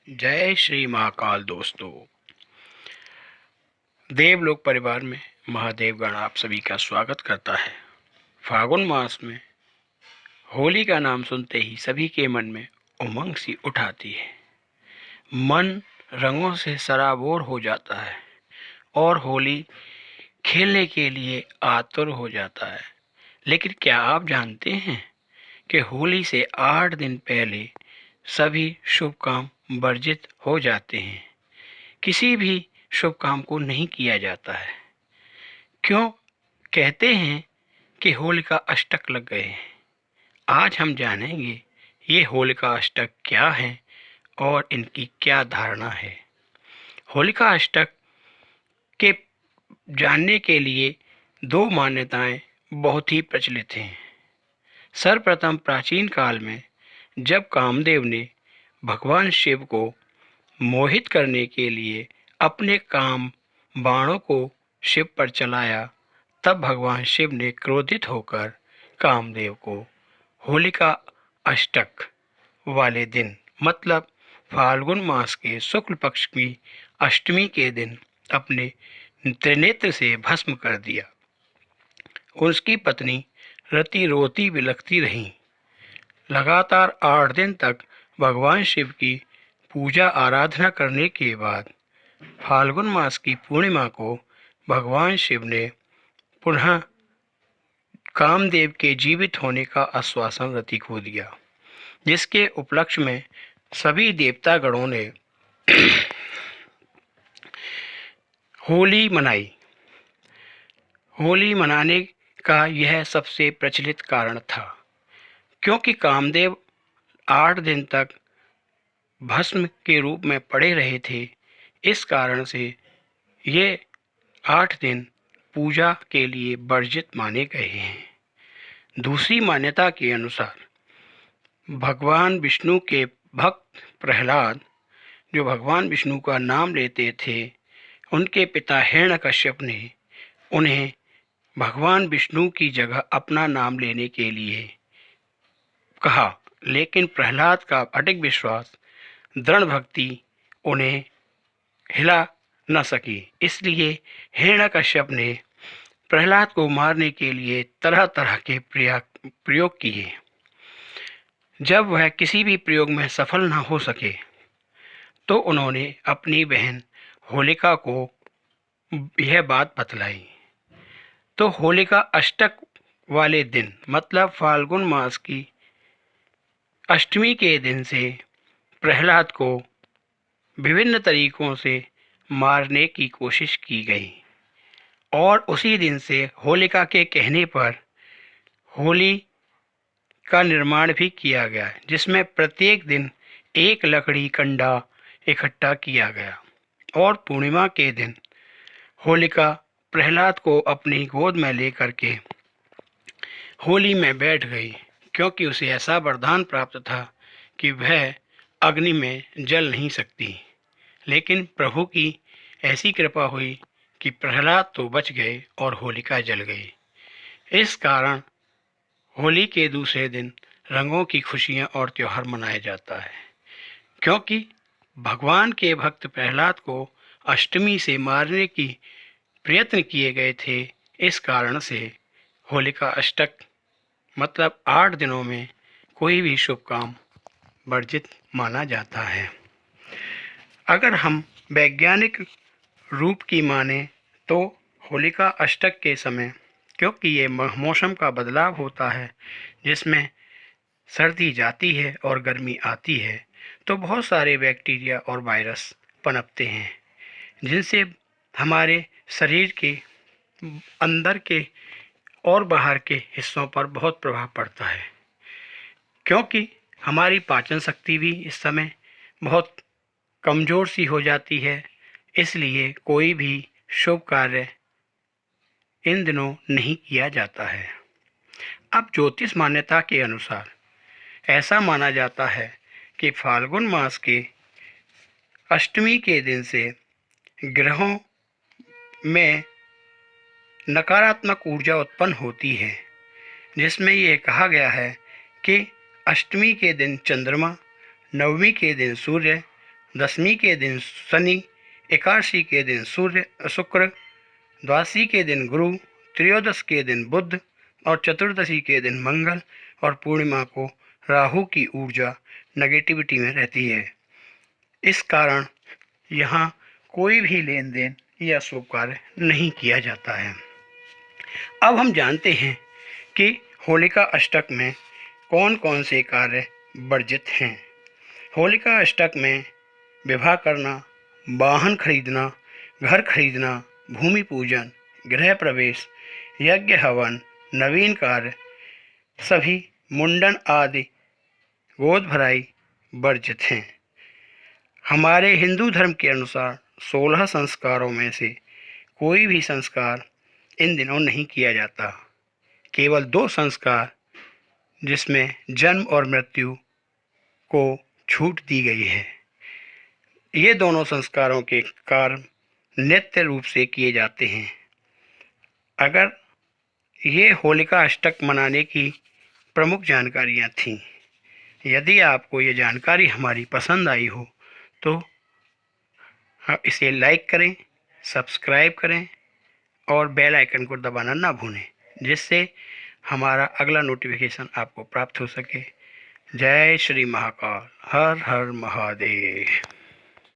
जय श्री महाकाल। दोस्तों, देवलोक परिवार में महादेव गण आप सभी का स्वागत करता है। फागुन मास में होली का नाम सुनते ही सभी के मन में उमंग सी उठाती है। मन रंगों से सराबोर हो जाता है और होली खेलने के लिए आतुर हो जाता है। लेकिन क्या आप जानते हैं कि होली से 8 दिन पहले सभी शुभ काम वर्जित हो जाते हैं। किसी भी शुभ काम को नहीं किया जाता है। क्यों कहते हैं कि होलिका अष्टक लग गए हैं? आज हम जानेंगे ये होलिका अष्टक क्या है और इनकी क्या धारणा है। होलिका अष्टक के जानने के लिए दो मान्यताएं बहुत ही प्रचलित हैं। सर्वप्रथम प्राचीन काल में जब कामदेव ने भगवान शिव को मोहित करने के लिए अपने काम बाणों को शिव पर चलाया, तब भगवान शिव ने क्रोधित होकर कामदेव को होलिका अष्टक वाले दिन मतलब फाल्गुन मास के शुक्ल पक्ष की अष्टमी के दिन अपने त्रिनेत्र से भस्म कर दिया। उसकी पत्नी रति रोती बिलखती रही। लगातार 8 दिन तक भगवान शिव की पूजा आराधना करने के बाद फाल्गुन मास की पूर्णिमा को भगवान शिव ने पुनः कामदेव के जीवित होने का आश्वासन रति को दिया, जिसके उपलक्ष्य में सभी देवतागणों ने होली मनाई। होली मनाने का यह सबसे प्रचलित कारण था, क्योंकि कामदेव 8 दिन तक भस्म के रूप में पड़े रहे थे। इस कारण से ये 8 दिन पूजा के लिए वर्जित माने गए हैं। दूसरी मान्यता के अनुसार भगवान विष्णु के भक्त प्रहलाद, जो भगवान विष्णु का नाम लेते थे, उनके पिता हिरण्यकश्यप ने उन्हें भगवान विष्णु की जगह अपना नाम लेने के लिए कहा, लेकिन प्रहलाद का अटूट विश्वास, दृढ़ भक्ति उन्हें हिला न सकी। इसलिए हिरण्यकश्यप ने प्रहलाद को मारने के लिए तरह तरह के प्रयोग किए। जब वह किसी भी प्रयोग में सफल न हो सके तो उन्होंने अपनी बहन होलिका को यह बात बतलाई। तो होलिका अष्टक वाले दिन मतलब फाल्गुन मास की अष्टमी के दिन से प्रहलाद को विभिन्न तरीकों से मारने की कोशिश की गई और उसी दिन से होलिका के कहने पर होली का निर्माण भी किया गया, जिसमें प्रत्येक दिन एक लकड़ी कंडा इकट्ठा किया गया और पूर्णिमा के दिन होलिका प्रहलाद को अपनी गोद में लेकर के होली में बैठ गई, क्योंकि उसे ऐसा वरदान प्राप्त था कि वह अग्नि में जल नहीं सकती। लेकिन प्रभु की ऐसी कृपा हुई कि प्रहलाद तो बच गए और होलिका जल गई। इस कारण होली के दूसरे दिन रंगों की खुशियां और त्यौहार मनाया जाता है, क्योंकि भगवान के भक्त प्रहलाद को अष्टमी से मारने की प्रयत्न किए गए थे। इस कारण से होलिका अष्टक मतलब 8 दिनों में कोई भी शुभ काम वर्जित माना जाता है। अगर हम वैज्ञानिक रूप की माने तो होलिका अष्टक के समय, क्योंकि ये मौसम का बदलाव होता है जिसमें सर्दी जाती है और गर्मी आती है, तो बहुत सारे बैक्टीरिया और वायरस पनपते हैं, जिनसे हमारे शरीर के अंदर के और बाहर के हिस्सों पर बहुत प्रभाव पड़ता है। क्योंकि हमारी पाचन शक्ति भी इस समय बहुत कमज़ोर सी हो जाती है, इसलिए कोई भी शुभ कार्य इन दिनों नहीं किया जाता है। अब ज्योतिष मान्यता के अनुसार ऐसा माना जाता है कि फाल्गुन मास के अष्टमी के दिन से ग्रहों में नकारात्मक ऊर्जा उत्पन्न होती है, जिसमें यह कहा गया है कि अष्टमी के दिन चंद्रमा, नवमी के दिन सूर्य दशमी के दिन शनि, एकादशी के दिन शुक्र, द्वादशी के दिन गुरु, त्रयोदश के दिन बुध और चतुर्दशी के दिन मंगल और पूर्णिमा को राहु की ऊर्जा नेगेटिविटी में रहती है। इस कारण यहाँ कोई भी लेन देन या शुभ कार्य नहीं किया जाता है। अब हम जानते हैं कि होलिका अष्टक में कौन कौन से कार्य वर्जित हैं। होलिका अष्टक में विवाह करना, वाहन खरीदना, घर खरीदना, भूमि पूजन, गृह प्रवेश, यज्ञ हवन, नवीन कार्य, सभी मुंडन आदि गोद भराई वर्जित हैं। हमारे हिंदू धर्म के अनुसार 16 संस्कारों में से कोई भी संस्कार इन दिनों नहीं किया जाता। केवल 2 संस्कार जिसमें जन्म और मृत्यु को छूट दी गई है। ये दोनों संस्कारों के कार्य नित्य रूप से किए जाते हैं। अगर ये होलिका अष्टक मनाने की प्रमुख जानकारियाँ थीं। यदि आपको ये जानकारी हमारी पसंद आई हो तो इसे लाइक करें, सब्सक्राइब करें और बेल आइकन को दबाना ना भूलें, जिससे हमारा अगला नोटिफिकेशन आपको प्राप्त हो सके। जय श्री महाकाल। हर हर महादेव।